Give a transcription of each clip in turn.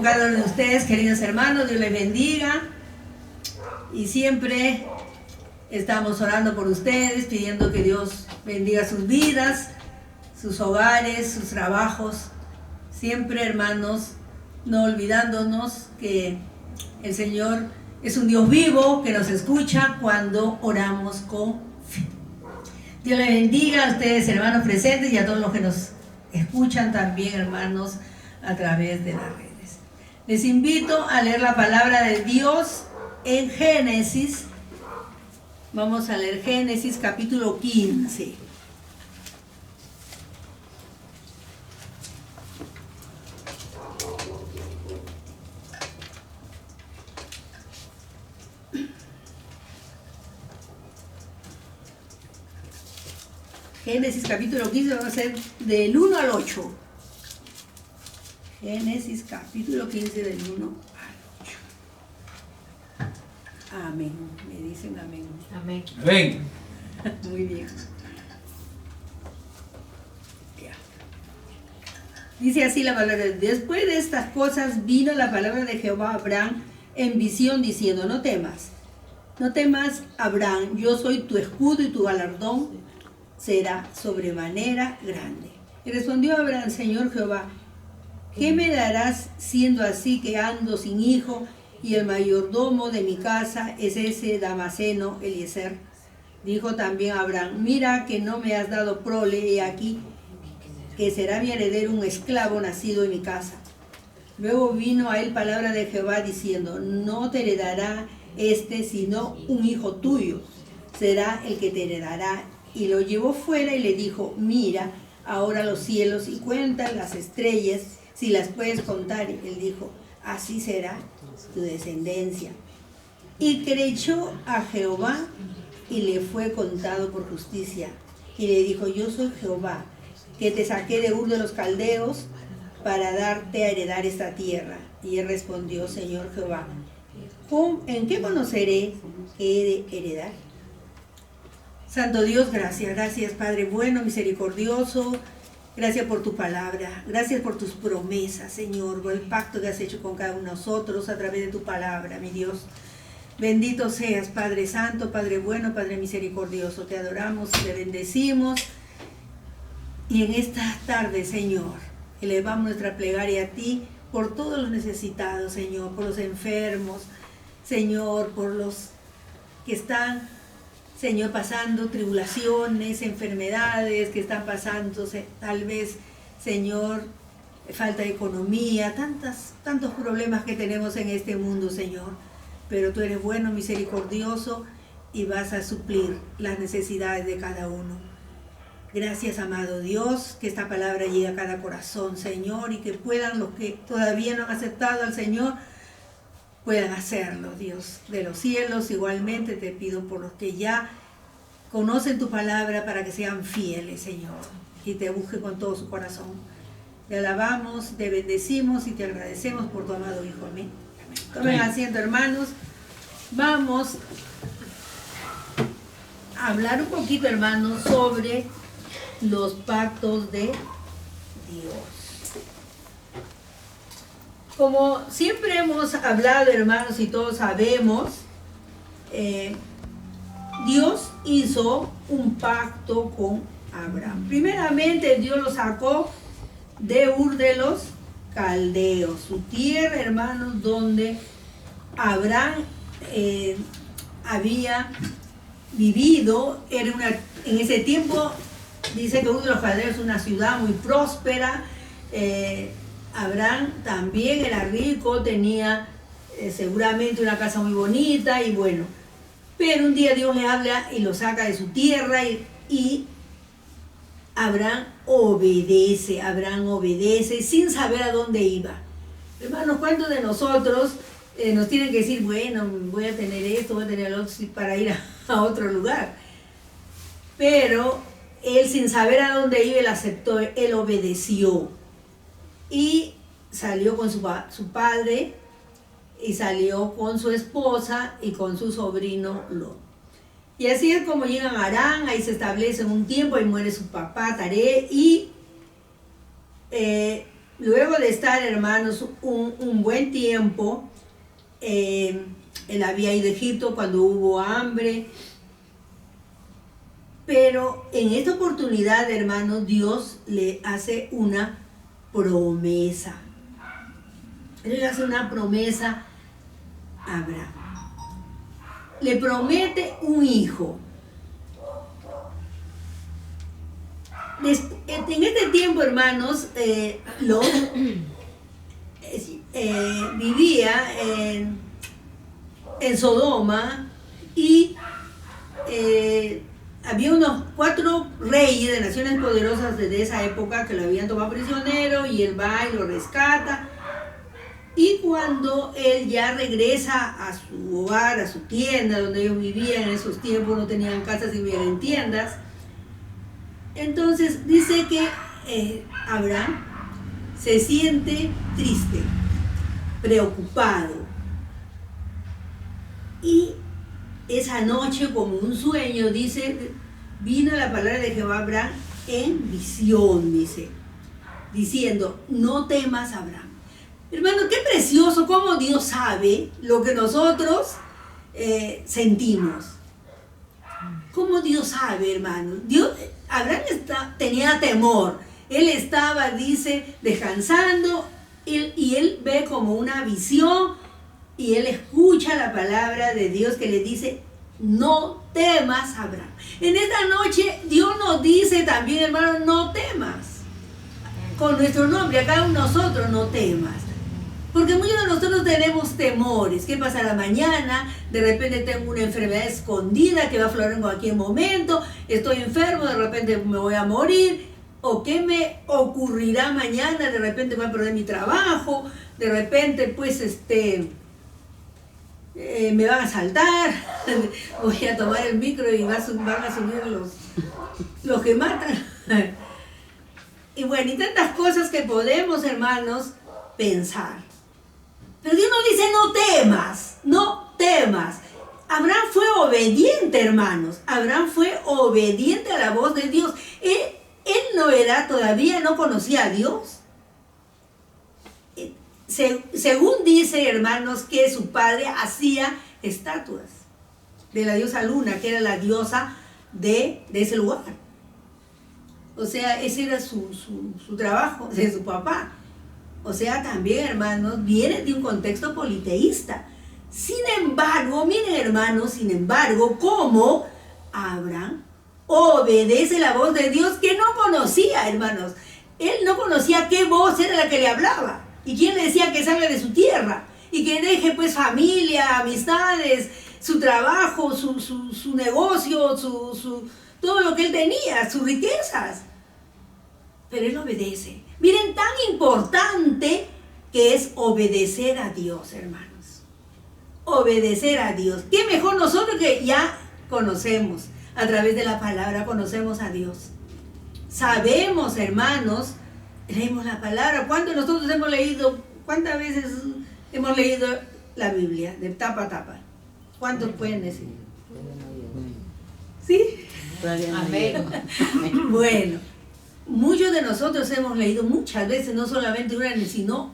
cada uno de ustedes, queridos hermanos. Dios les bendiga. Y siempre estamos orando por ustedes, pidiendo que Dios bendiga sus vidas, sus hogares, sus trabajos. Siempre, hermanos, no olvidándonos que el Señor es un Dios vivo que nos escucha cuando oramos con fe. Dios les bendiga a ustedes, hermanos presentes, y a todos los que nos escuchan también, hermanos, a través de las redes. Les invito a leer la palabra de Dios en Génesis. Vamos a leer Génesis capítulo 15. Génesis capítulo 15, va a ser del 1 al 8. Génesis capítulo 15 del 1 al 8. Amén. Me dicen amén. Amén. Amén. Muy bien. Ya. Dice así la palabra. Después de estas cosas vino la palabra de Jehová a Abraham en visión diciendo: no temas, Abraham, yo soy tu escudo y tu galardón será sobremanera grande. Y respondió Abraham: Señor Jehová, ¿qué me darás siendo así que ando sin hijo y el mayordomo de mi casa es ese Damaseno Eliezer? Dijo también Abraham: mira que no me has dado prole, y aquí que será mi heredero un esclavo nacido en mi casa. Luego vino a él palabra de Jehová diciendo: no te heredará sino un hijo tuyo, será el que te heredará. Y lo llevó fuera y le dijo: mira ahora los cielos y cuenta las estrellas, si las puedes contar. Y él dijo: así será tu descendencia. Y creyó a Jehová y le fue contado por justicia. Y le dijo: yo soy Jehová, que te saqué de Ur de los Caldeos para darte a heredar esta tierra. Y él respondió: Señor Jehová, ¿en qué conoceré que he de heredar? Santo Dios, gracias Padre bueno, misericordioso. Gracias por tu palabra, gracias por tus promesas, Señor, por el pacto que has hecho con cada uno de nosotros a través de tu palabra, mi Dios. Bendito seas, Padre Santo, Padre bueno, Padre misericordioso. Te adoramos y te bendecimos. Y en esta tarde, Señor, elevamos nuestra plegaria a ti por todos los necesitados, Señor, por los enfermos, Señor, por los que están, Señor, pasando tribulaciones, enfermedades, que están pasando tal vez, Señor, falta de economía, tantos problemas que tenemos en este mundo, Señor. Pero tú eres bueno, misericordioso, y vas a suplir las necesidades de cada uno. Gracias, amado Dios, que esta palabra llegue a cada corazón, Señor, y que puedan los que todavía no han aceptado al Señor, puedan hacerlo, Dios de los cielos. Igualmente te pido por los que ya conocen tu palabra, para que sean fieles, Señor, y te busquen con todo su corazón. Te alabamos, te bendecimos y te agradecemos por tu amado Hijo. Amén. Tomen asiento, hermanos. Vamos a hablar un poquito, hermanos, sobre los pactos de Dios. Como siempre hemos hablado, hermanos, y todos sabemos, Dios hizo un pacto con Abraham. Primeramente, Dios lo sacó de Ur de los Caldeos, su tierra, hermanos, donde Abraham había vivido. En ese tiempo, dice que Ur de los Caldeos es una ciudad muy próspera. Abraham también era rico, tenía seguramente una casa muy bonita y bueno. Pero un día Dios le habla y lo saca de su tierra y Abraham obedece sin saber a dónde iba. Hermanos, ¿cuántos de nosotros nos tienen que decir: bueno, voy a tener esto, voy a tener lo otro, para ir a otro lugar? Pero él, sin saber a dónde iba, él aceptó, él obedeció. Y salió con su padre, y salió con su esposa y con su sobrino Lot. Y así es como llegan a Harán. Ahí se establecen un tiempo, ahí muere su papá Taré, y luego de estar, hermanos, un buen tiempo, él había ido a Egipto cuando hubo hambre, pero en esta oportunidad, hermanos, Dios le hace una promesa. Él le hace una promesa a Abraham. Le promete un hijo. En este tiempo, hermanos, Lot vivía en Sodoma y había unos 4 reyes de naciones poderosas desde esa época que lo habían tomado prisionero, y él va y lo rescata. Y cuando él ya regresa a su hogar, a su tienda donde ellos vivían en esos tiempos, no tenían casas y vivían en tiendas, entonces dice que Abraham se siente triste, preocupado, y esa noche, como un sueño, dice, vino la palabra de Jehová a Abraham en visión, dice, diciendo, no temas, Abraham. Hermano, qué precioso cómo Dios sabe lo que nosotros sentimos. Cómo Dios sabe, hermano. Abraham tenía temor. Él estaba, dice, descansando, y él ve como una visión, y él escucha la palabra de Dios que le dice, no temas, Abraham. En esta noche Dios nos dice también, hermano, no temas. Con nuestro nombre, a cada uno de nosotros, no temas. Porque muchos de nosotros tenemos temores. ¿Qué pasará mañana? De repente tengo una enfermedad escondida que va a aflorar en cualquier momento. Estoy enfermo, de repente me voy a morir. ¿O qué me ocurrirá mañana? De repente voy a perder mi trabajo. De repente, pues, me van a asaltar. Voy a tomar el micro y van a subir los que matan. Y bueno, y tantas cosas que podemos, hermanos, pensar. Pero Dios nos dice, no temas, no temas. Abraham fue obediente, hermanos. Abraham fue obediente a la voz de Dios. Él todavía no conocía a Dios. Según dice, hermanos, que su padre hacía estatuas de la diosa Luna, que era la diosa de ese lugar. O sea, ese era su trabajo de su papá. O sea, también, hermanos, viene de un contexto politeísta. Sin embargo, miren, hermanos, cómo Abraham obedece la voz de Dios que no conocía, hermanos. Él no conocía qué voz era la que le hablaba y quién le decía que salga de su tierra y que deje, pues, familia, amistades, su trabajo, su negocio, todo lo que él tenía, sus riquezas. Pero él obedece. Miren, tan importante que es obedecer a Dios, hermanos. Obedecer a Dios. ¿Qué mejor nosotros que ya conocemos? A través de la palabra conocemos a Dios. Sabemos, hermanos, leemos la palabra. ¿Cuántas veces hemos leído la Biblia de tapa a tapa? ¿Cuántos pueden decir? ¿Sí? Amén. Bueno, muchos de nosotros hemos leído muchas veces, no solamente una, sino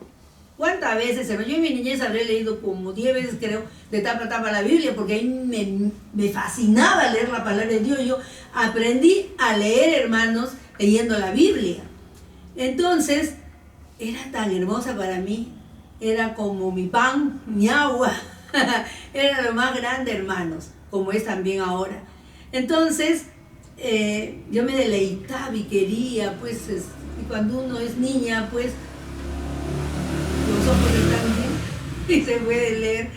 cuántas veces. Yo en mi niñez habré leído como 10 veces, creo, de tapa a tapa la Biblia, porque ahí me fascinaba leer la palabra de Dios. Yo aprendí a leer, hermanos, leyendo la Biblia. Entonces, era tan hermosa para mí, era como mi pan, mi agua, era lo más grande, hermanos, como es también ahora. Entonces, yo me deleitaba y quería, pues, y cuando uno es niña, pues, los ojos están bien y se puede leer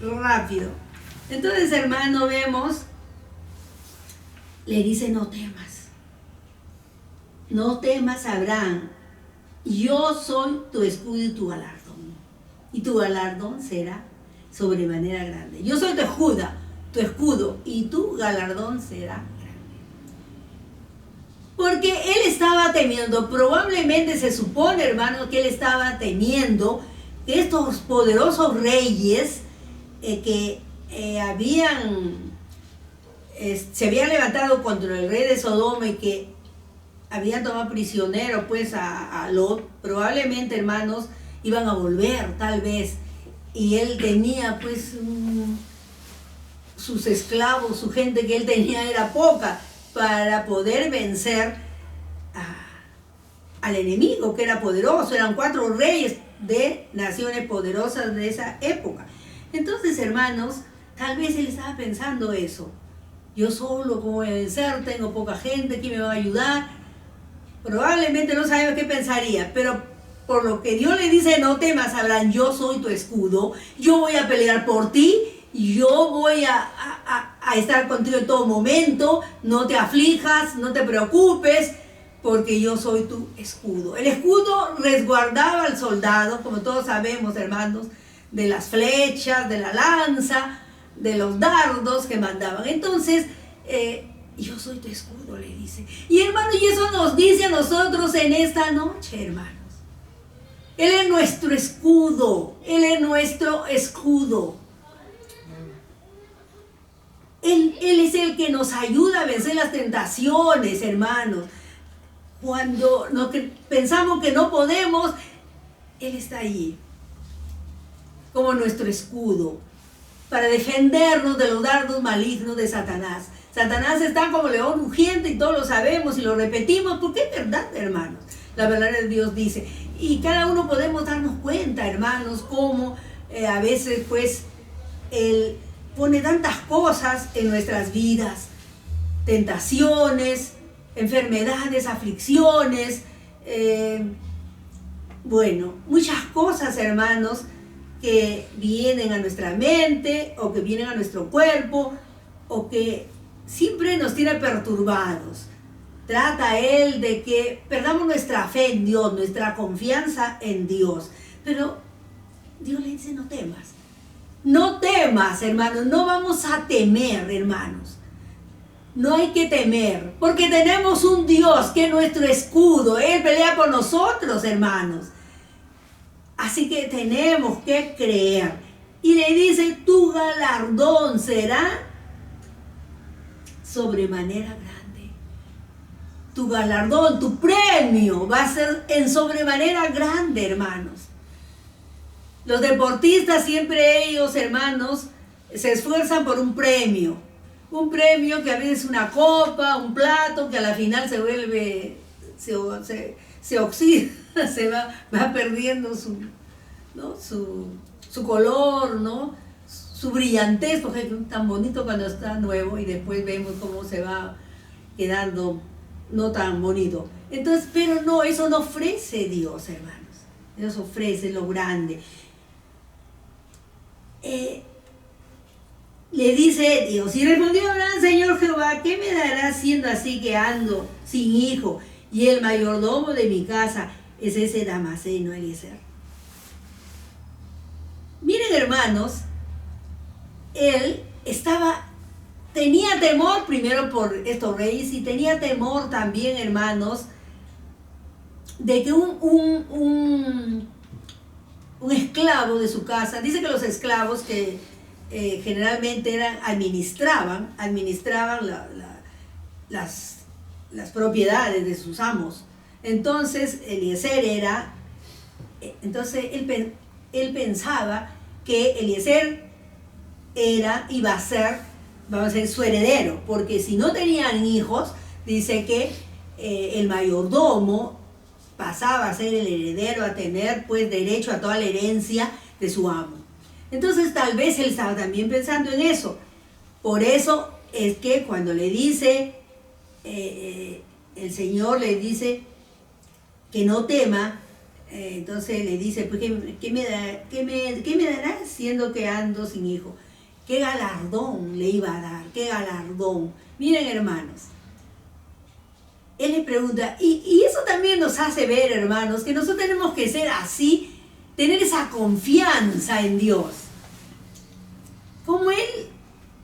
rápido. Entonces, hermano, vemos, le dice, no temas. No temas, Abraham. Yo soy tu escudo y tu galardón. Y tu galardón será sobremanera grande. Yo soy tu escudo, y tu galardón será grande. Porque él estaba temiendo, probablemente se supone, hermano, que él estaba temiendo que estos poderosos reyes que se habían levantado contra el rey de Sodoma y que habían tomado prisionero pues a Lot, probablemente, hermanos, iban a volver tal vez, y él tenía pues sus esclavos, su gente que él tenía era poca para poder vencer al enemigo, que era poderoso. Eran 4 reyes de naciones poderosas de esa época. Entonces, hermanos, tal vez él estaba pensando eso. Yo solo, ¿cómo voy a vencer? Tengo poca gente, ¿quién me va a ayudar? Probablemente no sabemos qué pensaría, pero por lo que Dios le dice, no temas, Abraham, yo soy tu escudo, yo voy a pelear por ti, yo voy a estar contigo en todo momento, no te aflijas, no te preocupes, porque yo soy tu escudo. El escudo resguardaba al soldado, como todos sabemos, hermanos, de las flechas, de la lanza, de los dardos que mandaban. Entonces, yo soy tu escudo, le dice. Y hermano, y eso nos dice a nosotros en esta noche, hermanos. Él es nuestro escudo, Él es nuestro escudo. Él es el que nos ayuda a vencer las tentaciones, hermanos. Cuando pensamos que no podemos, Él está allí, como nuestro escudo, para defendernos de los dardos malignos de Satanás. Satanás está como león rugiente y todos lo sabemos y lo repetimos porque es verdad, hermanos. La verdad de Dios dice. Y cada uno podemos darnos cuenta, hermanos, cómo a veces pues Él pone tantas cosas en nuestras vidas. Tentaciones, enfermedades, aflicciones, bueno, muchas cosas, hermanos, que vienen a nuestra mente o que vienen a nuestro cuerpo o que siempre nos tiene perturbados. Trata Él de que perdamos nuestra fe en Dios, nuestra confianza en Dios. Pero Dios le dice, no temas. No temas, hermanos, no vamos a temer, hermanos. No hay que temer, porque tenemos un Dios que es nuestro escudo. Él pelea por nosotros, hermanos. Así que tenemos que creer. Y le dice, tu galardón será sobremanera grande. Tu galardón, tu premio va a ser en sobremanera grande, hermanos. Los deportistas siempre ellos, hermanos, se esfuerzan por un premio. Un premio que a veces es una copa, un plato, que a la final se vuelve, se oxida, se va perdiendo su color, ¿no? Su brillantez, porque es tan bonito cuando está nuevo y después vemos cómo se va quedando no tan bonito. Entonces, pero no, eso no ofrece Dios, hermanos. Dios ofrece lo grande. Le dice Dios, y respondió Abraham, Señor Jehová, ¿qué me darás siendo así que ando sin hijo? Y el mayordomo de mi casa es ese Damaseno Eliezer. Miren, hermanos, él tenía temor primero por estos reyes y tenía temor también, hermanos, de que un esclavo de su casa, dice que los esclavos que generalmente administraban las propiedades de sus amos. Entonces Eliezer él pensaba que Eliezer iba a ser, vamos a decir, su heredero, porque si no tenían hijos, dice que el mayordomo pasaba a ser el heredero, a tener pues derecho a toda la herencia de su amo. Entonces tal vez él estaba también pensando en eso. Por eso es que cuando le dice, el Señor le dice que no tema, entonces le dice, pues, ¿qué me dará siendo que ando sin hijo? ¿Qué galardón le iba a dar? ¿Qué galardón? Miren, hermanos, él le pregunta, y eso también nos hace ver, hermanos, que nosotros tenemos que ser así, tener esa confianza en Dios. Como él,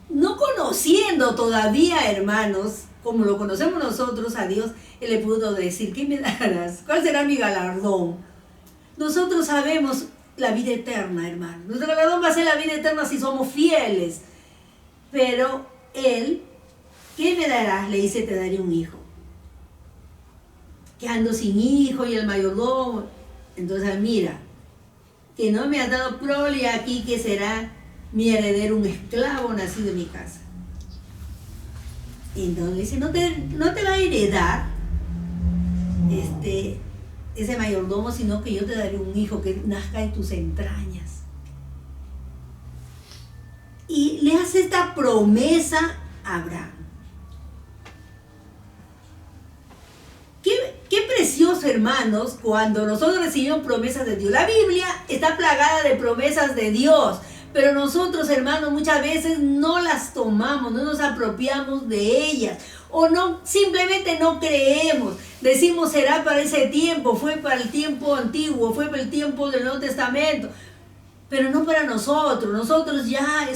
no conociendo todavía, hermanos, como lo conocemos nosotros a Dios, él le pudo decir, ¿qué me darás? ¿Cuál será mi galardón? Nosotros sabemos la vida eterna, hermano. Nuestro galardón va a ser la vida eterna si somos fieles. Pero él, ¿qué me darás? Le dice, te daré un hijo. que ando sin hijo y el mayordomo. Entonces mira, que no me has dado prole aquí, que será mi heredero un esclavo nacido en mi casa. Entonces dice, no te va a heredar ese mayordomo, sino que yo te daré un hijo que nazca en tus entrañas. Y le hace esta promesa a Abraham. Qué precioso, hermanos, cuando nosotros recibimos promesas de Dios. La Biblia está plagada de promesas de Dios, pero nosotros, hermanos, muchas veces no las tomamos, no nos apropiamos de ellas, o no, simplemente no creemos. Decimos, será para ese tiempo, fue para el tiempo antiguo, fue para el tiempo del Nuevo Testamento, pero no para nosotros. Nosotros ya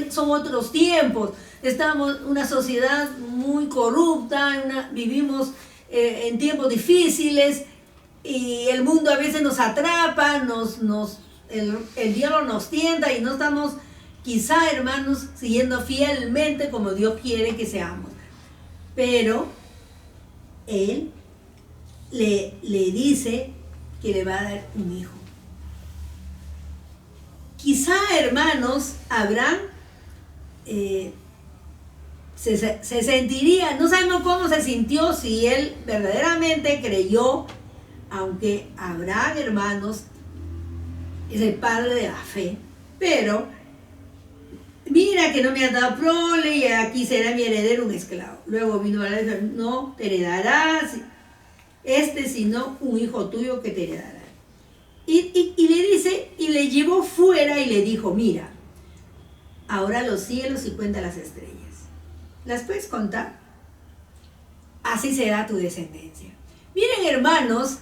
son otros tiempos. Estamos en una sociedad muy corrupta, vivimos en tiempos difíciles, y el mundo a veces nos atrapa, el diablo nos tienta y no estamos quizá, hermanos, siguiendo fielmente como Dios quiere que seamos. Pero Él le dice que le va a dar un hijo. Quizá, hermanos, Abraham se sentiría, no sabemos cómo se sintió, si él verdaderamente creyó, aunque Abraham, hermanos, es el padre de la fe, pero mira que no me has dado prole y aquí será mi heredero un esclavo. Luego vino a decir, no te heredarás sino un hijo tuyo que te heredará. Y le dice, y le llevó fuera y le dijo, mira, ahora los cielos y cuenta las estrellas. ¿Las puedes contar? Así será tu descendencia. Miren, hermanos,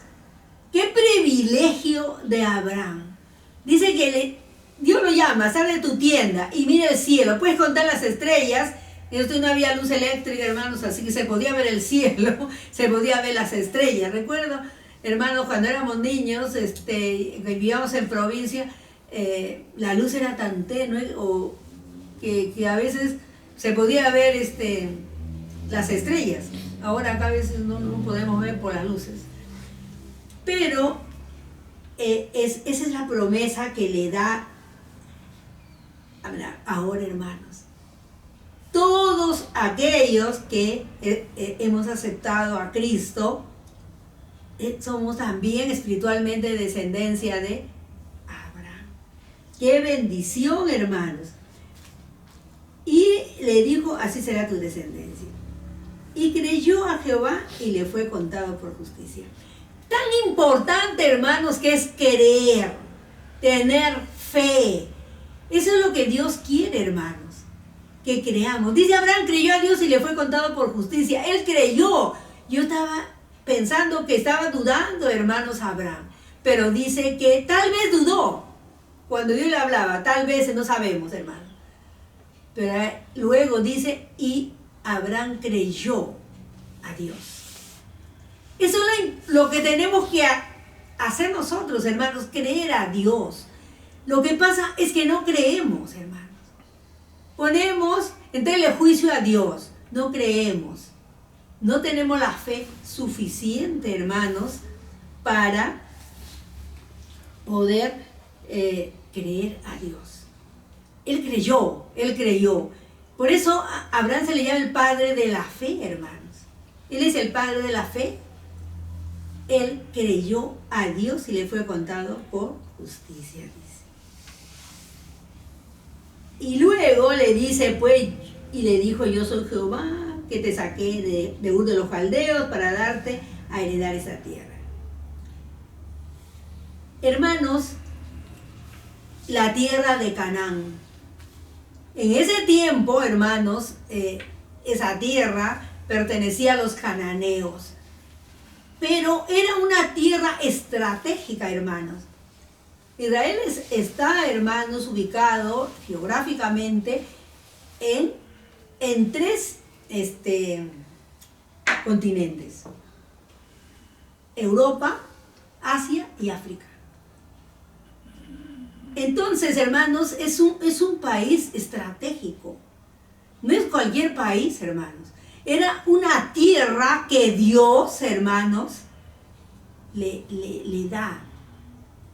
qué privilegio de Abraham. Dice que Dios lo llama, sal de tu tienda y mira el cielo. Puedes contar las estrellas. Esto no había luz eléctrica, hermanos, así que se podía ver el cielo, se podía ver las estrellas. Recuerdo, hermanos, cuando éramos niños, vivíamos en provincia, la luz era tan tenue que a veces se podía ver las estrellas. Ahora acá a veces no podemos ver por las luces. Pero esa es la promesa que le da ahora, hermanos. Todos aquellos que hemos aceptado a Cristo, somos también espiritualmente descendencia de Abraham. ¡Qué bendición, hermanos! Y le dijo, así será tu descendencia. Y creyó a Jehová y le fue contado por justicia. Tan importante, hermanos, que es creer, tener fe. Eso es lo que Dios quiere, hermanos, que creamos. Dice, Abraham creyó a Dios y le fue contado por justicia. Él creyó. Yo estaba pensando que estaba dudando, hermanos, Abraham. Pero dice que tal vez dudó. Cuando Dios le hablaba, tal vez, no sabemos, hermanos. Pero luego dice, y Abraham creyó a Dios. Eso es lo que tenemos que hacer nosotros, hermanos, creer a Dios. Lo que pasa es que no creemos, hermanos. Ponemos en telejuicio a Dios, no creemos. No tenemos la fe suficiente, hermanos, para poder creer a Dios. Él creyó. Por eso a Abraham se le llama el padre de la fe, hermanos. Él es el padre de la fe. Él creyó a Dios y le fue contado por justicia, dice. Y luego le dice, pues, y le dijo, yo soy Jehová, que te saqué de Ur de los Caldeos para darte a heredar esa tierra. Hermanos, la tierra de Canaán. En ese tiempo, hermanos, esa tierra pertenecía a los cananeos. Pero era una tierra estratégica, hermanos. Israel está, hermanos, ubicado geográficamente en tres continentes: Europa, Asia y África. Entonces, hermanos, es un país estratégico. No es cualquier país, hermanos. Era una tierra que Dios, hermanos, le da.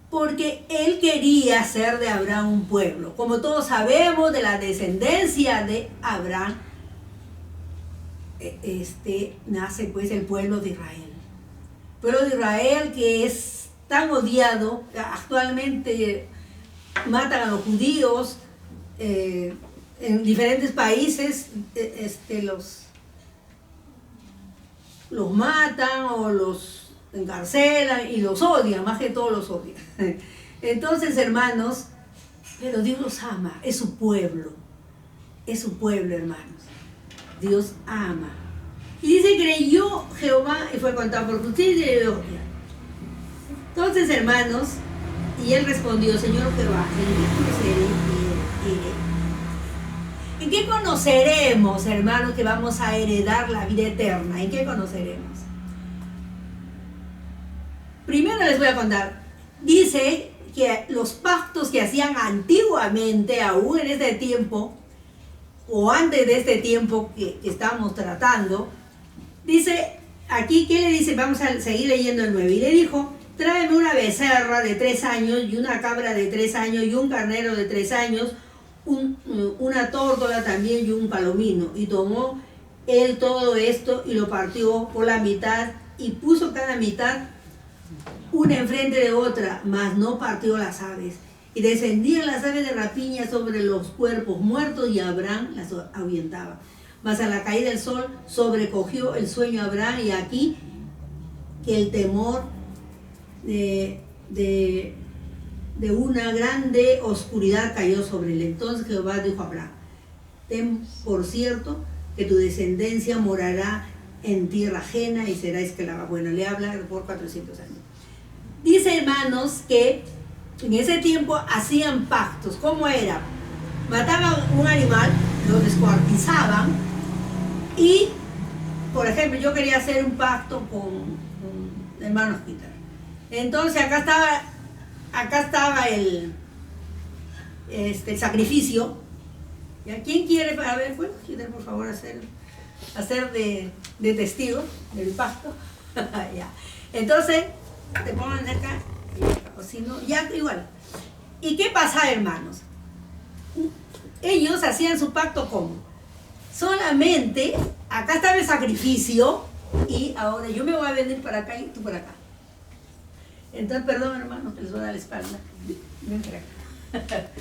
Porque él quería hacer de Abraham un pueblo. Como todos sabemos, de la descendencia de Abraham, nace pues el pueblo de Israel. El pueblo de Israel que es tan odiado, actualmente matan a los judíos en diferentes países, los matan o los encarcelan y los odian, más que todo los odian. Entonces, hermanos, pero Dios los ama, es su pueblo, hermanos. Dios ama. Y dice, creyó Jehová y fue contado por justicia y gloria. Entonces, hermanos, y él respondió, Señor Jehová, ¿en qué conoceremos, hermanos, que vamos a heredar la vida eterna? ¿En qué conoceremos? Primero les voy a contar. Dice que los pactos que hacían antiguamente, aún en este tiempo, o antes de este tiempo que estamos tratando, dice aquí, ¿qué le dice? Vamos a seguir leyendo el 9. Y le dijo, tráeme una becerra de 3 años, y una cabra de 3 años, y un carnero de 3 años, una tórtola también, y un palomino. Y tomó él todo esto, y lo partió por la mitad, y puso cada mitad una enfrente de otra, mas no partió las aves. Y descendían las aves de rapiña sobre los cuerpos muertos, y Abraham las ahuyentaba. Mas a la caída del sol sobrecogió el sueño a Abraham, y aquí que el temor de una grande oscuridad cayó sobre él. Entonces Jehová dijo a Abraham, ten por cierto que tu descendencia morará en tierra ajena y será esclava. Bueno, le habla por 400 años. Dice, hermanos, que en ese tiempo hacían pactos. ¿Cómo era? Mataban un animal, lo descuartizaban y, por ejemplo, yo quería hacer un pacto con hermanos Peter. Entonces acá estaba el sacrificio. ¿Y a quién quiere? A ver, bueno, Peter, por favor, hacer de testigo del pacto. Ya. Entonces, te pongan acá, o si no, ya igual. ¿Y qué pasa, hermanos? Ellos hacían su pacto como solamente, acá estaba el sacrificio, y ahora yo me voy a venir para acá y tú para acá. Entonces, perdón, hermanos, que les voy a dar la espalda. Ven para acá.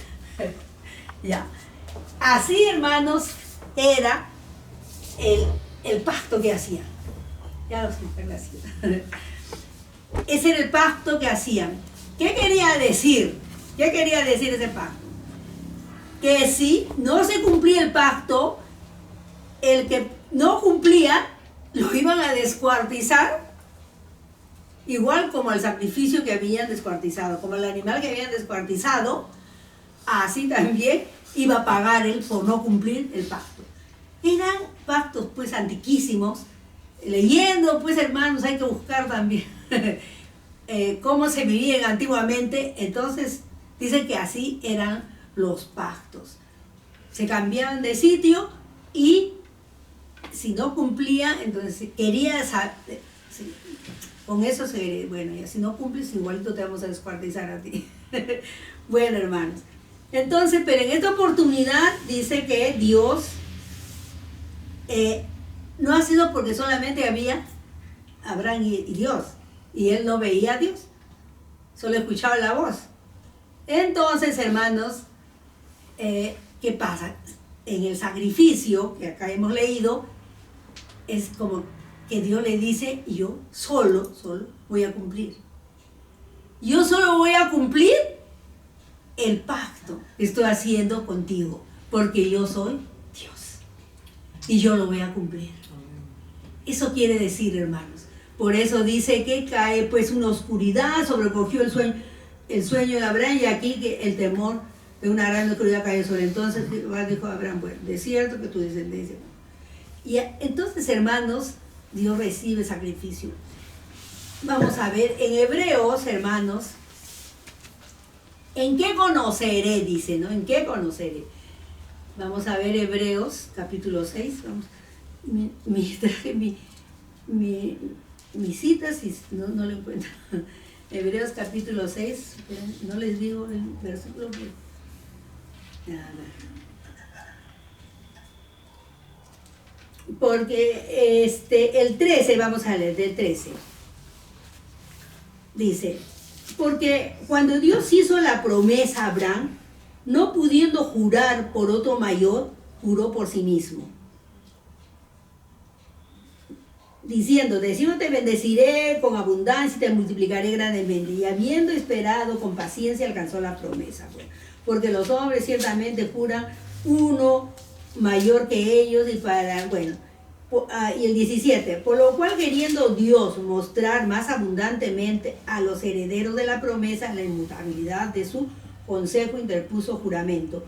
Ya. Así, hermanos, era el pacto que hacían. Ya lo expliqué, gracias. Ese era el pacto que hacían. ¿Qué quería decir? ¿Qué quería decir ese pacto? Que si no se cumplía el pacto, el que no cumplía, lo iban a descuartizar, igual como el sacrificio que habían descuartizado, como el animal que habían descuartizado, así también iba a pagar él por no cumplir el pacto. Eran pactos pues antiquísimos. Leyendo pues, hermanos, hay que buscar también cómo se vivían antiguamente. Entonces dice que así eran los pactos, se cambiaban de sitio y si no cumplía, entonces quería con eso bueno, y si no cumples, igualito te vamos a descuartizar a ti. Bueno, hermanos, entonces, pero en esta oportunidad dice que Dios no ha sido porque solamente había Abraham y Dios, y él no veía a Dios, solo escuchaba la voz. Entonces, hermanos, ¿qué pasa? En el sacrificio que acá hemos leído, es como que Dios le dice, yo solo voy a cumplir. Yo solo voy a cumplir el pacto que estoy haciendo contigo, porque yo soy Dios y yo lo voy a cumplir. Eso quiere decir, hermanos. Por eso dice que cae pues una oscuridad, sobrecogió el sueño de Abraham, y aquí que el temor de una gran oscuridad cayó sobre él. Entonces dijo Abraham, bueno, de cierto que tu descendencia. Y entonces, hermanos, Dios recibe sacrificio. Vamos a ver en Hebreos, hermanos, ¿en qué conoceré? Dice, ¿no? ¿En qué conoceré? Vamos a ver Hebreos, capítulo 6. Vamos. mis citas y no lo encuentro. Hebreos capítulo 6, no les digo el versículo que... Porque el 13, vamos a leer del 13. Dice, porque cuando Dios hizo la promesa a Abraham, no pudiendo jurar por otro mayor, juró por sí mismo, diciendo, de cierto te bendeciré con abundancia y te multiplicaré grandemente. Y habiendo esperado con paciencia, alcanzó la promesa. Bueno, porque los hombres ciertamente juran uno mayor que ellos y para, bueno, y el 17, por lo cual queriendo Dios mostrar más abundantemente a los herederos de la promesa la inmutabilidad de su consejo, interpuso juramento,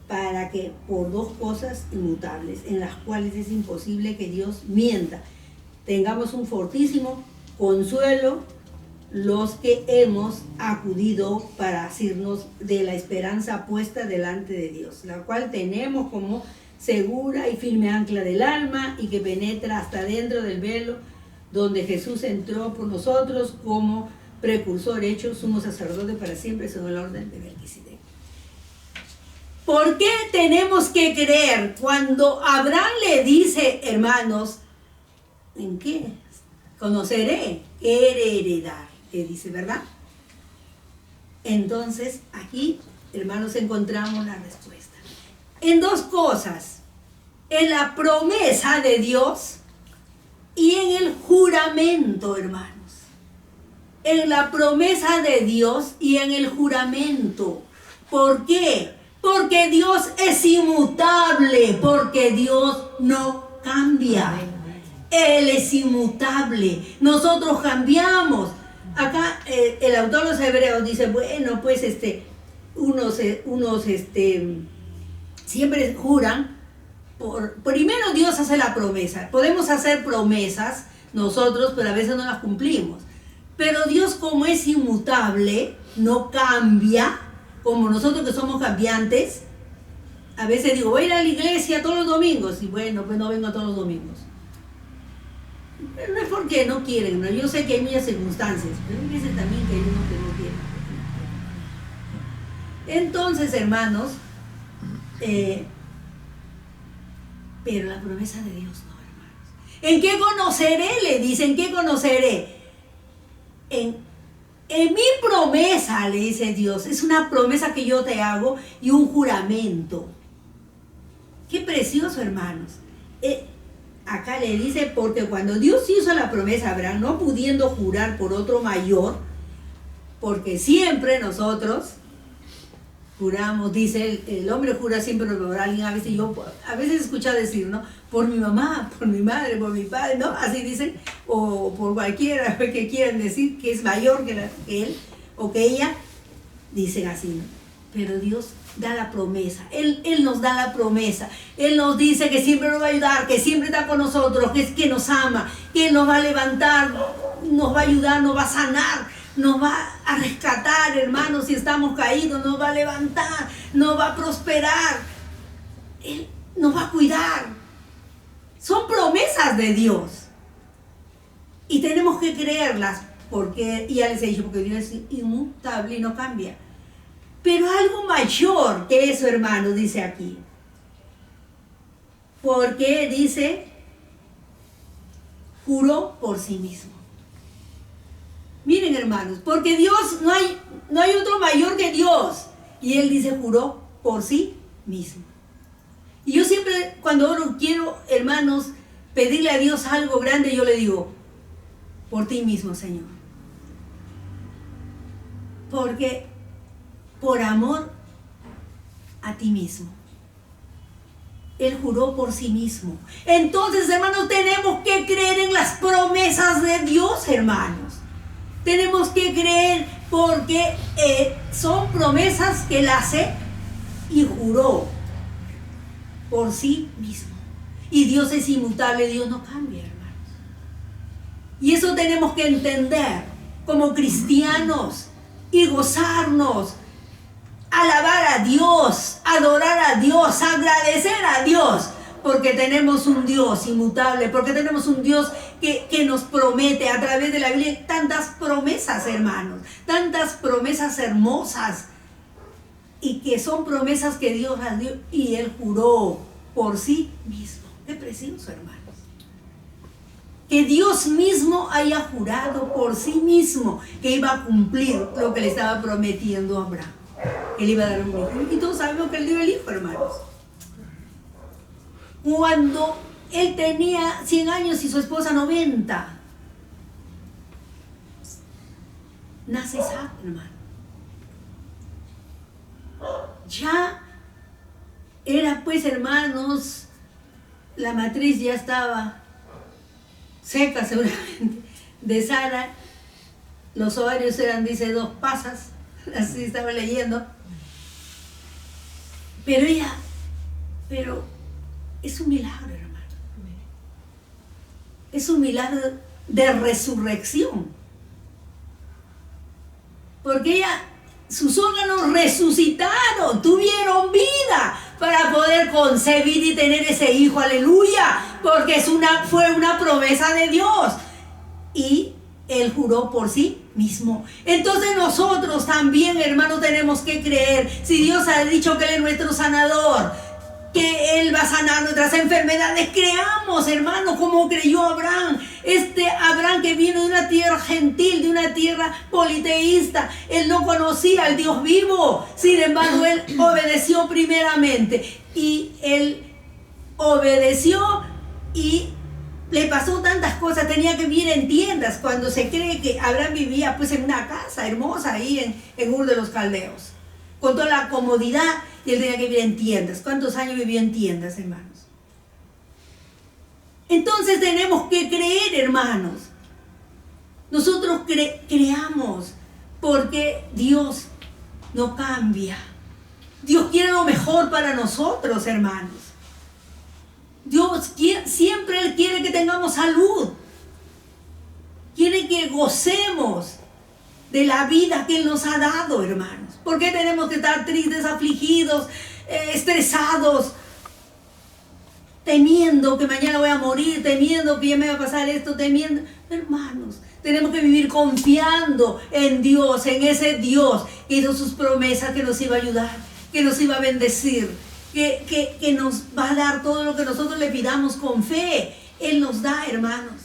para que por dos cosas inmutables, en las cuales es imposible que Dios mienta, tengamos un fortísimo consuelo los que hemos acudido para asirnos de la esperanza puesta delante de Dios, la cual tenemos como segura y firme ancla del alma y que penetra hasta dentro del velo donde Jesús entró por nosotros como precursor hecho sumo sacerdote para siempre según el orden de Melquisedec. ¿Por qué tenemos que creer cuando Abraham le dice, hermanos, ¿en qué? Conoceré, heredar, le dice, ¿verdad? Entonces, aquí, hermanos, encontramos la respuesta. En dos cosas, en la promesa de Dios y en el juramento, hermanos. En la promesa de Dios y en el juramento. ¿Por qué? Porque Dios es inmutable, porque Dios no cambia. Él es inmutable. Nosotros cambiamos. Acá el autor de los Hebreos dice, bueno, pues unos siempre juran. Primero Dios hace la promesa. Podemos hacer promesas nosotros, pero a veces no las cumplimos. Pero Dios, como es inmutable, no cambia, como nosotros que somos cambiantes. A veces digo, voy a ir a la iglesia todos los domingos. Y bueno, pues no vengo todos los domingos. Pero no es porque no quieren, ¿no? Yo sé que hay muchas circunstancias, pero hay veces también que hay uno que no quiere. Entonces, hermanos, pero la promesa de Dios no, hermanos. ¿En qué conoceré? Le dice, ¿en qué conoceré? En mi promesa, le dice Dios, es una promesa que yo te hago y un juramento. Qué precioso, hermanos. Acá le dice, porque cuando Dios hizo la promesa a Abraham, no pudiendo jurar por otro mayor, porque siempre nosotros juramos, dice, el hombre jura siempre por alguien, a veces he escuchado decir, ¿no? Por mi mamá, por mi madre, por mi padre, ¿no? Así dicen, o por cualquiera que quieran decir que es mayor que él o que ella, dicen así, ¿no? Pero Dios da la promesa, Él nos da la promesa, Él nos dice que siempre nos va a ayudar, que siempre está con nosotros, que nos ama, que Él nos va a levantar, nos va a ayudar, nos va a sanar, nos va a rescatar, hermanos, si estamos caídos, nos va a levantar, nos va a prosperar, Él nos va a cuidar. Son promesas de Dios y tenemos que creerlas, porque, y ya les he dicho, porque Dios es inmutable y no cambia. Pero algo mayor que eso, hermanos, dice aquí. Porque dice, juró por sí mismo. Miren, hermanos, porque Dios, no hay otro mayor que Dios. Y Él dice, juró por sí mismo. Y yo siempre, cuando oro, quiero, hermanos, pedirle a Dios algo grande, yo le digo, por ti mismo, Señor. Porque por amor a ti mismo. Él juró por sí mismo. Entonces, hermanos, tenemos que creer en las promesas de Dios, hermanos. Tenemos que creer porque son promesas que Él hace y juró por sí mismo. Y Dios es inmutable, Dios no cambia, hermanos. Y eso tenemos que entender como cristianos y gozarnos, alabar a Dios, adorar a Dios, agradecer a Dios, porque tenemos un Dios inmutable, porque tenemos un Dios que nos promete a través de la Biblia tantas promesas, hermanos, tantas promesas hermosas, y que son promesas que Dios las dio y Él juró por sí mismo. Qué precioso, hermanos. Que Dios mismo haya jurado por sí mismo que iba a cumplir lo que le estaba prometiendo a Abraham. Él iba a dar un hijo. Y todos sabemos que Él dio el hijo, hermanos. Cuando Él tenía 100 años y su esposa 90, nace Isaac, hermano. Ya era, pues, hermanos, la matriz ya estaba seca seguramente de Sara. Los ovarios eran, dice, 2 pasas, así estaba leyendo. Pero es un milagro, hermano. Es un milagro de resurrección. Porque sus órganos resucitaron, tuvieron vida para poder concebir y tener ese hijo, aleluya, porque fue una promesa de Dios y Él juró por sí mismo. Entonces nosotros también, hermanos, tenemos que creer. Si Dios ha dicho que Él es nuestro sanador, que Él va a sanar nuestras enfermedades, creamos, hermano, como creyó Abraham. Abraham que vino de una tierra gentil, de una tierra politeísta, él no conocía al Dios vivo. Sin embargo, él obedeció primeramente, y él obedeció y le pasó tantas cosas. Tenía que vivir en tiendas, cuando se cree que Abraham vivía, pues, en una casa hermosa ahí en Ur de los Caldeos, con toda la comodidad, y él tenía que vivir en tiendas. ¿Cuántos años vivió en tiendas, hermanos? Entonces tenemos que creer, hermanos. Nosotros creamos, porque Dios no cambia. Dios quiere lo mejor para nosotros, hermanos. Dios siempre Él quiere que tengamos salud. Quiere que gocemos de la vida que Él nos ha dado, hermanos. ¿Por qué tenemos que estar tristes, afligidos, estresados, temiendo que mañana voy a morir, temiendo que ya me va a pasar esto, temiendo? Hermanos, tenemos que vivir confiando en Dios, en ese Dios que hizo sus promesas, que nos iba a ayudar, que nos iba a bendecir, que nos va a dar todo lo que nosotros le pidamos con fe. Él nos da, hermanos.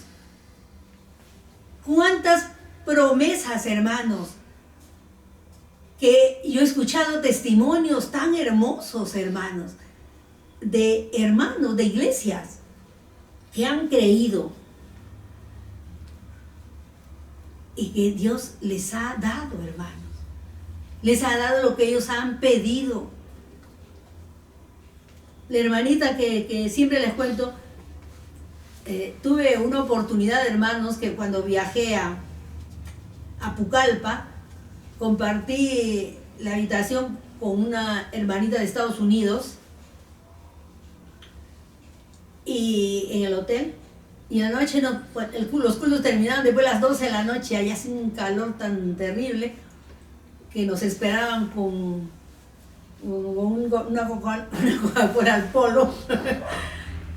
¿Cuántas promesas, hermanos? Que yo he escuchado testimonios tan hermosos, hermanos, de iglesias que han creído y que Dios les ha dado, hermanos. Les ha dado lo que ellos han pedido. La hermanita que siempre les cuento, tuve una oportunidad, hermanos, que cuando viajé a Pucallpa, compartí la habitación con una hermanita de Estados Unidos, y en el hotel, y en la noche los cultos terminaban después de las 12 de la noche. Allá hacía un calor tan terrible que nos esperaban con una Coca-Cola al polo.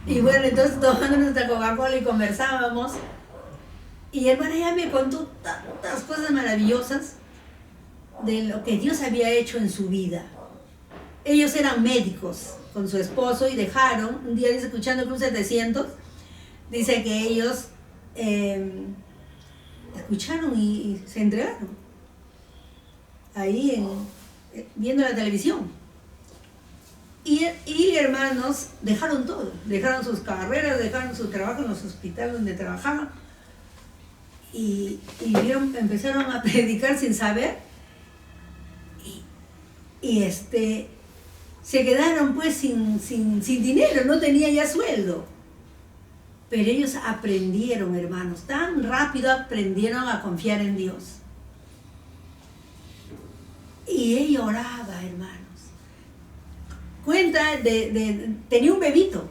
Y bueno, entonces tomando nuestra Coca-Cola y conversábamos, y hermana ella me contó tantas cosas maravillosas de lo que Dios había hecho en su vida. Ellos eran médicos con su esposo y dejaron, un día dice, escuchando Club 700, dice que ellos escucharon y se entregaron ahí viendo la televisión. Y hermanos, dejaron todo, dejaron sus carreras, dejaron su trabajo en los hospitales donde trabajaban, y empezaron a predicar sin saber, y se quedaron pues sin dinero, no tenían ya sueldo. Pero ellos aprendieron, hermanos, tan rápido aprendieron a confiar en Dios. Y ella oraba, hermanos. Cuenta tenía un bebito,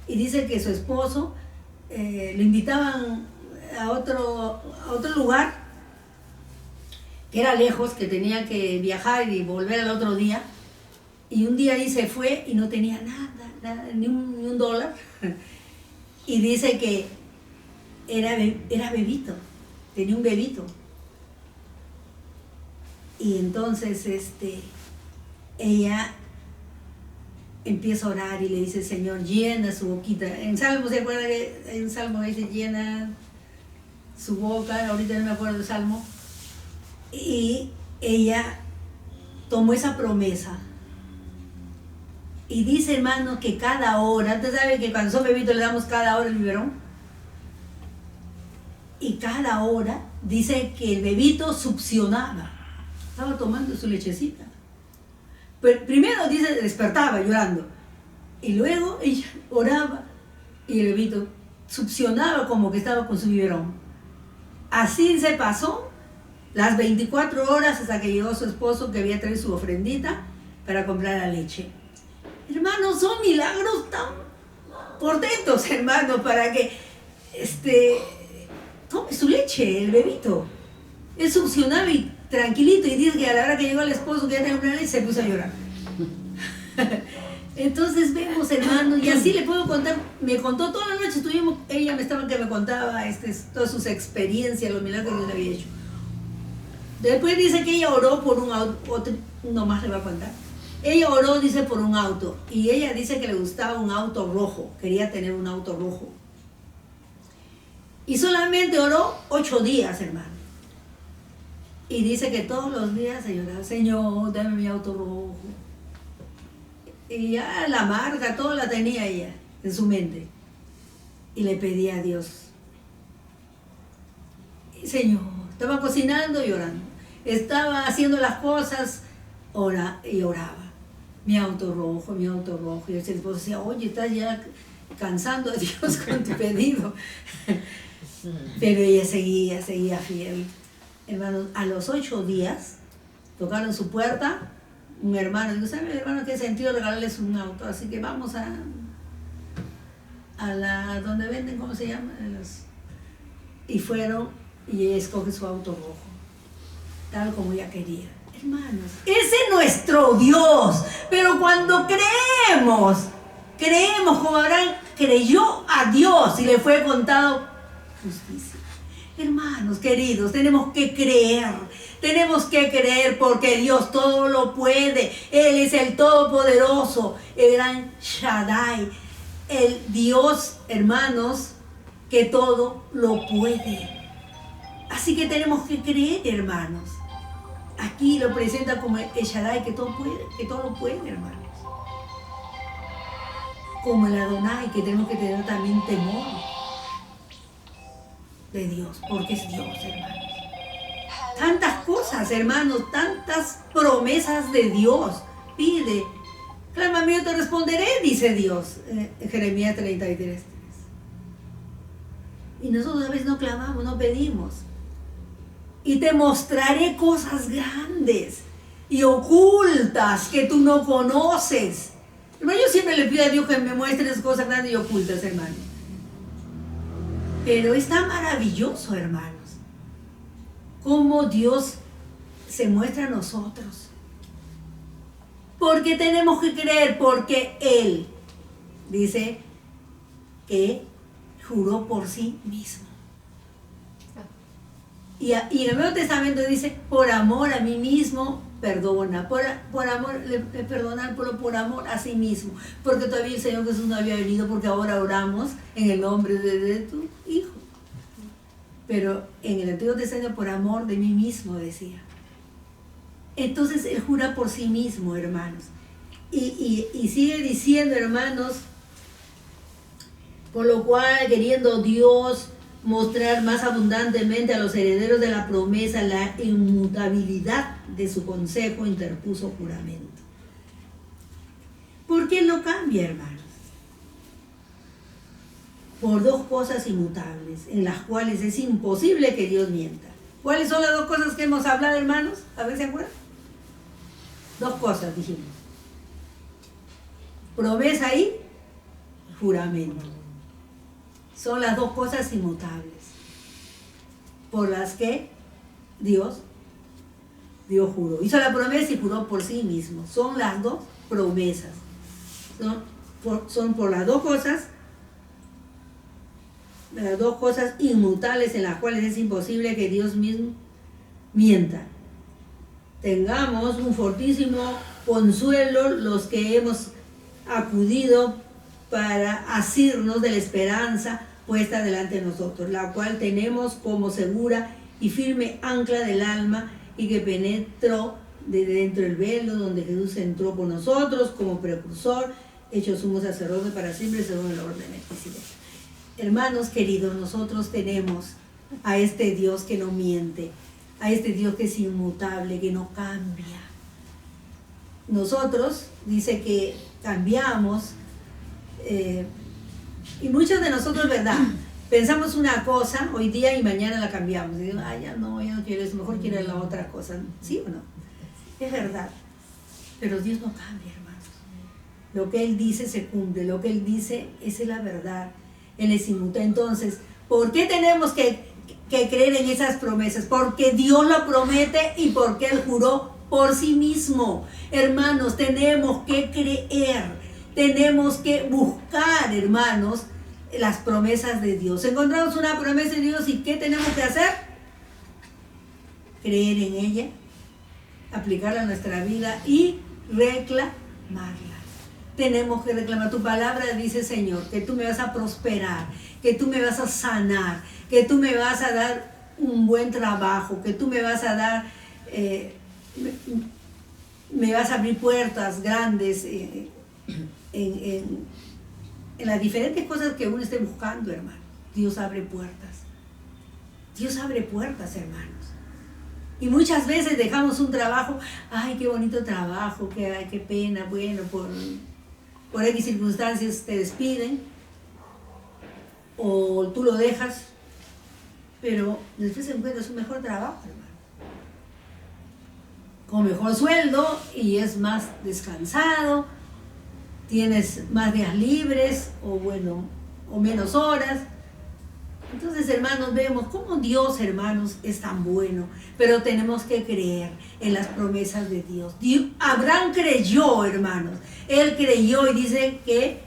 y dice que su esposo lo invitaban a otro lugar que era lejos, que tenía que viajar y volver al otro día. Y un día ahí se fue y no tenía nada, ni un dólar. Y dice que era bebito, tenía un bebito. Y entonces ella empieza a orar y le dice, Señor, llena su boquita. En Salmo, ¿se acuerda que en Salmo dice, llena su boca? Ahorita no me acuerdo del Salmo. Y ella tomó esa promesa. Y dice, hermano, que cada hora, ¿usted sabe que cuando son bebitos le damos cada hora el biberón? Y cada hora dice que el bebito succionaba. Estaba tomando su lechecita. Pero primero dice, despertaba llorando. Y luego ella oraba y el bebito succionaba como que estaba con su biberón. Así se pasó las 24 horas hasta que llegó su esposo, que había traído su ofrendita para comprar la leche. Hermanos, son milagros tan portentos, hermanos, para que tome su leche, el bebito. Él succionaba y tranquilito, y dice que a la hora que llegó el esposo, que ya tenía una leche, se puso a llorar. Entonces vemos, hermanos, y así le puedo contar. Me contó toda la noche, ella me estaba que me contaba todas sus experiencias, los milagros que Dios le había hecho. Después dice que ella oró por un auto, no más le va a contar. Ella oró, dice, por un auto, y ella dice que le gustaba un auto rojo, quería tener un auto rojo. Y solamente oró 8 días, hermano. Y dice que todos los días se lloraba, Señor, dame mi auto rojo. Y ya la marca, todo la tenía ella en su mente. Y le pedía a Dios. Y Señor, estaba cocinando y orando. Estaba haciendo las cosas y oraba. Mi auto rojo, mi auto rojo. Y el esposo decía, oye, estás ya cansando a Dios con tu pedido. Pero ella seguía fiel. Hermanos, a los 8 días tocaron su puerta. Un hermano, digo, ¿sabe, hermano, qué sentido regalarles un auto? Así que vamos a donde venden, ¿cómo se llama? Y fueron, y ella escoge su auto rojo, tal como ella quería. Hermanos, ese es nuestro Dios. Pero cuando creemos como Abraham creyó a Dios y le fue contado justicia. Hermanos queridos, tenemos que creer porque Dios todo lo puede. Él es el Todopoderoso, el gran Shaddai, el Dios, hermanos, que todo lo puede. Así que tenemos que creer, hermanos. Aquí lo presenta como el Shaddai, que todo lo puede, hermanos. Como el Adonai, que tenemos que tener también temor de Dios, porque es Dios, hermanos. Tantas cosas, hermanos, tantas promesas de Dios. Pide, clama a mí, yo te responderé, dice Dios, en Jeremías 33:3. Y nosotros a veces no clamamos, no pedimos. Y te mostraré cosas grandes y ocultas que tú no conoces. Hermano, yo siempre le pido a Dios que me muestre esas cosas grandes y ocultas, hermano. Pero está maravilloso, hermanos, cómo Dios se muestra a nosotros. Porque tenemos que creer, porque Él dice que juró por sí mismo. Y en el Nuevo Testamento dice, por amor a mí mismo, perdona. Por amor, perdonar por amor a sí mismo. Porque todavía el Señor Jesús no había venido, porque ahora oramos en el nombre de tu Hijo. Pero en el Antiguo Testamento, por amor de mí mismo, decía. Entonces Él jura por sí mismo, hermanos. Y sigue diciendo, hermanos, por lo cual, queriendo Dios mostrar más abundantemente a los herederos de la promesa la inmutabilidad de su consejo, interpuso juramento. ¿Por qué no cambia, hermanos? Por 2 cosas inmutables, en las cuales es imposible que Dios mienta. ¿Cuáles son las 2 cosas que hemos hablado, hermanos? A ver si se acuerdan. 2 cosas dijimos. Promesa y juramento. Son las 2 cosas inmutables por las que Dios Dios juró. Hizo la promesa y juró por sí mismo. Son las dos promesas. Son por las dos cosas inmutables en las cuales es imposible que Dios mismo mienta. Tengamos un fortísimo consuelo los que hemos acudido para asirnos de la esperanza puesta delante de nosotros, la cual tenemos como segura y firme ancla del alma, y que penetró de dentro del velo donde Jesús entró por nosotros como precursor, hecho sumo sacerdote para siempre según el orden de Melquisedec. Hermanos queridos, nosotros tenemos a este Dios que no miente, a este Dios que es inmutable, que no cambia. Nosotros, dice que cambiamos, y muchos de nosotros, ¿verdad? Pensamos una cosa hoy día y mañana la cambiamos. Y digo, ya no quiero eso, mejor quiero la otra cosa. ¿Sí o no? Es verdad. Pero Dios no cambia, hermanos. Lo que Él dice se cumple. Lo que Él dice, esa es la verdad. Él es inmutable. Entonces, ¿por qué tenemos que creer en esas promesas? Porque Dios lo promete y porque Él juró por sí mismo. Hermanos, tenemos que creer. Tenemos que buscar, hermanos, las promesas de Dios. Encontramos una promesa de Dios y ¿qué tenemos que hacer? Creer en ella, aplicarla a nuestra vida y reclamarla. Tenemos que reclamar. Tu palabra dice, Señor, que tú me vas a prosperar, que tú me vas a sanar, que tú me vas a dar un buen trabajo, que tú me vas a dar, me vas a abrir puertas grandes en las diferentes cosas que uno esté buscando, hermano. Dios abre puertas. Dios abre puertas, hermanos. Y muchas veces dejamos un trabajo, ay, qué bonito trabajo, qué pena, bueno, por X circunstancias te despiden, o tú lo dejas, pero después encuentras un mejor trabajo, hermano. Con mejor sueldo y es más descansado, tienes más días libres o menos horas. Entonces, hermanos, vemos cómo Dios, hermanos, es tan bueno, pero tenemos que creer en las promesas de Dios. Abraham creyó, hermanos, él creyó y dice que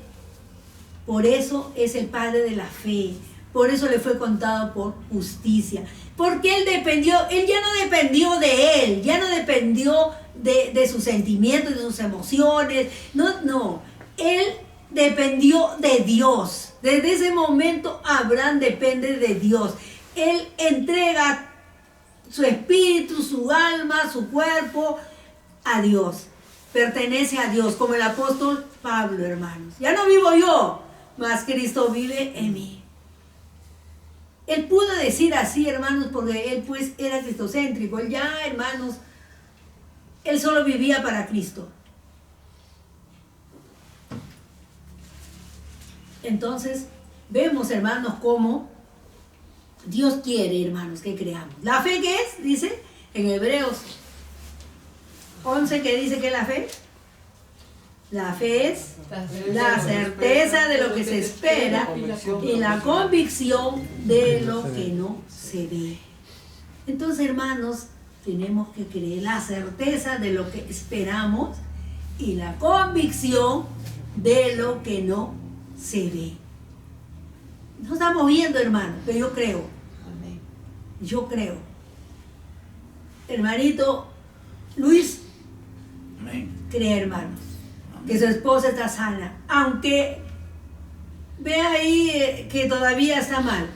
por eso es el padre de la fe, por eso le fue contado por justicia, porque él ya no dependió de él, ya no dependió de sus sentimientos, de sus emociones, no, él dependió de Dios. Desde ese momento Abraham depende de Dios. Él entrega su espíritu, su alma, su cuerpo a Dios. Pertenece a Dios, como el apóstol Pablo, hermanos. Ya no vivo yo, mas Cristo vive en mí. Él pudo decir así, hermanos, porque él pues era cristocéntrico. Él ya, hermanos, él solo vivía para Cristo. Entonces, vemos, hermanos, cómo Dios quiere, hermanos, que creamos. ¿La fe qué es? Dice en Hebreos 11, ¿qué dice que es la fe? La fe es la certeza de lo que se espera y la convicción de lo que no se ve. Entonces, hermanos, tenemos que creer la certeza de lo que esperamos y la convicción de lo que no se ve. No estamos viendo, hermano, pero yo creo. Amén. Yo creo. Hermanito Luis, amén, cree, hermanos, amén, que su esposa está sana, aunque vea ahí que todavía está mal.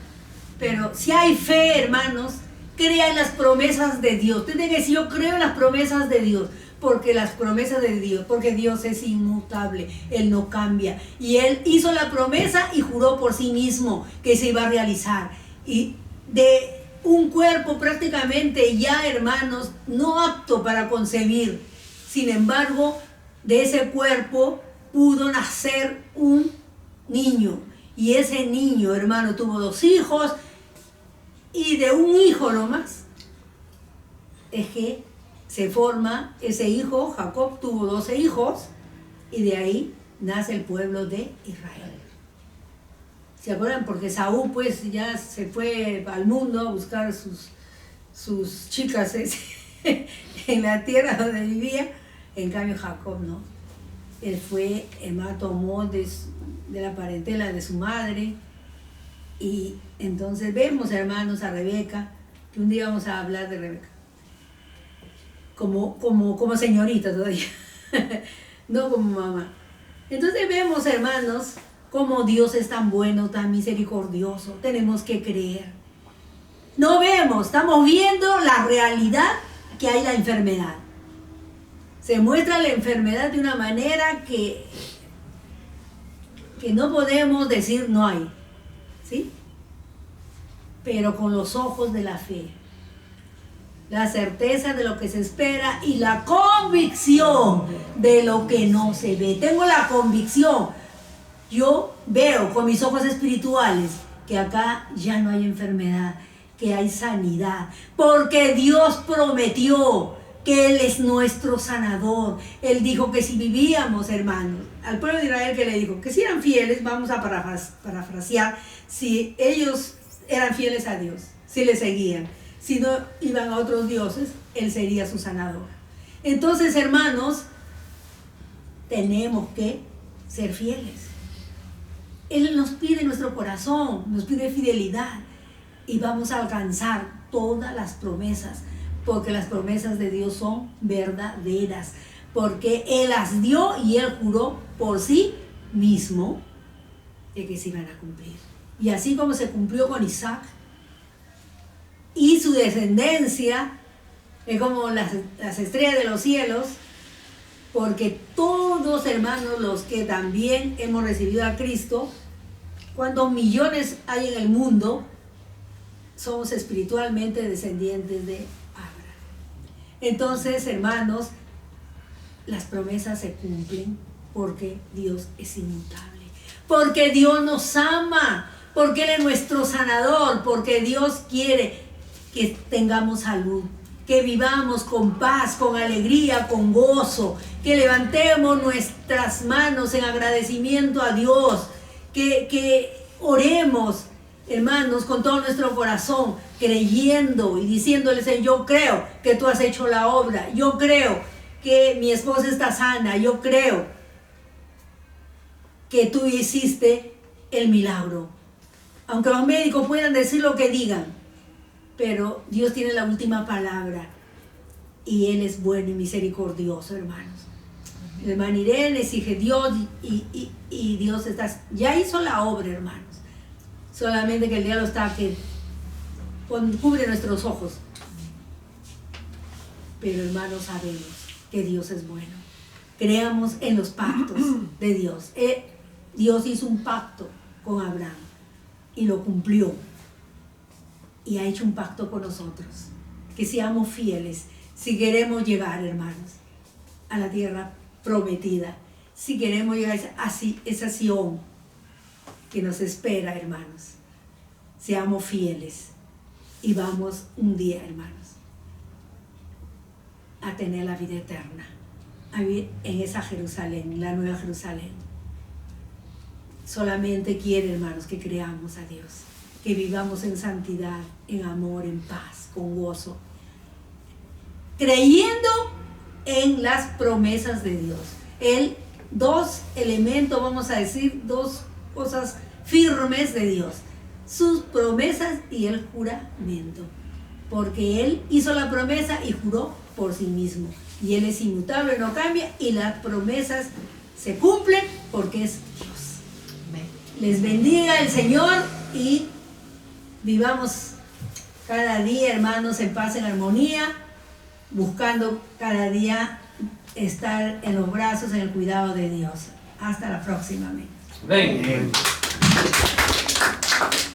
Pero si hay fe, hermanos, crea en las promesas de Dios. Tiene que decir, yo creo en las promesas de Dios. Porque las promesas de Dios, porque Dios es inmutable, Él no cambia. Y Él hizo la promesa y juró por sí mismo que se iba a realizar. Y de un cuerpo prácticamente ya, hermanos, no apto para concebir. Sin embargo, de ese cuerpo pudo nacer un niño. Y ese niño, hermano, tuvo 2 hijos. Y de un hijo nomás es que se forma ese hijo. Jacob tuvo 12 hijos y de ahí nace el pueblo de Israel. ¿Se acuerdan? Porque Saúl pues ya se fue al mundo a buscar sus chicas en la tierra donde vivía. En cambio Jacob no. Él fue, hermano, tomó de la parentela de su madre. Y entonces vemos, hermanos, a Rebeca, que un día vamos a hablar de Rebeca. Como señorita todavía, no como mamá. Entonces vemos, hermanos, cómo Dios es tan bueno, tan misericordioso. Tenemos que creer. No vemos, estamos viendo la realidad que hay la enfermedad. Se muestra la enfermedad de una manera que no podemos decir no hay, ¿sí? Pero con los ojos de la fe, la certeza de lo que se espera y la convicción de lo que no se ve. Tengo la convicción, yo veo con mis ojos espirituales que acá ya no hay enfermedad, que hay sanidad, porque Dios prometió que Él es nuestro sanador. Él dijo que si vivíamos, hermanos, al pueblo de Israel, que le dijo que si eran fieles, vamos a parafrasear, si ellos eran fieles a Dios, si le seguían, si no iban a otros dioses, Él sería su sanador. Entonces, hermanos, tenemos que ser fieles. Él nos pide nuestro corazón, nos pide fidelidad, y vamos a alcanzar todas las promesas, porque las promesas de Dios son verdaderas, porque Él las dio y Él juró por sí mismo de que se iban a cumplir. Y así como se cumplió con Isaac y su descendencia, es como las estrellas de los cielos, porque todos, hermanos, los que también hemos recibido a Cristo, ¿cuántos millones hay en el mundo? Somos espiritualmente descendientes de Abraham. Entonces, hermanos, las promesas se cumplen porque Dios es inmutable, porque Dios nos ama, porque Él es nuestro sanador, porque Dios quiere que tengamos salud, que vivamos con paz, con alegría, con gozo, que levantemos nuestras manos en agradecimiento a Dios, que oremos, hermanos, con todo nuestro corazón, creyendo y diciéndole: Señor, yo creo que tú has hecho la obra, yo creo que mi esposa está sana, yo creo que tú hiciste el milagro. Aunque los médicos puedan decir lo que digan, pero Dios tiene la última palabra y Él es bueno y misericordioso, hermanos. El hermano Irene exige Dios y Dios ya hizo la obra, hermanos. Solamente que el diablo está que cubre nuestros ojos. Pero, hermanos, sabemos que Dios es bueno. Creamos en los pactos de Dios. Dios hizo un pacto con Abraham y lo cumplió. Y ha hecho un pacto con nosotros. Que seamos fieles si queremos llegar, hermanos, a la tierra prometida. Si queremos llegar a esa Sión que nos espera, hermanos. Seamos fieles y vamos un día, hermanos, a tener la vida eterna, a vivir en esa Jerusalén, la nueva Jerusalén. Solamente quiere, hermanos, que creamos a Dios, que vivamos en santidad, en amor, en paz, con gozo, creyendo en las promesas de Dios. Dos elementos, vamos a decir, dos cosas firmes de Dios: sus promesas y el juramento, porque Él hizo la promesa y juró por sí mismo, y Él es inmutable, no cambia, y las promesas se cumplen porque es Dios. Amén. Les bendiga el Señor y vivamos cada día, hermanos, en paz, en armonía, buscando cada día estar en los brazos, en el cuidado de Dios. Hasta la próxima. Amén. Amén.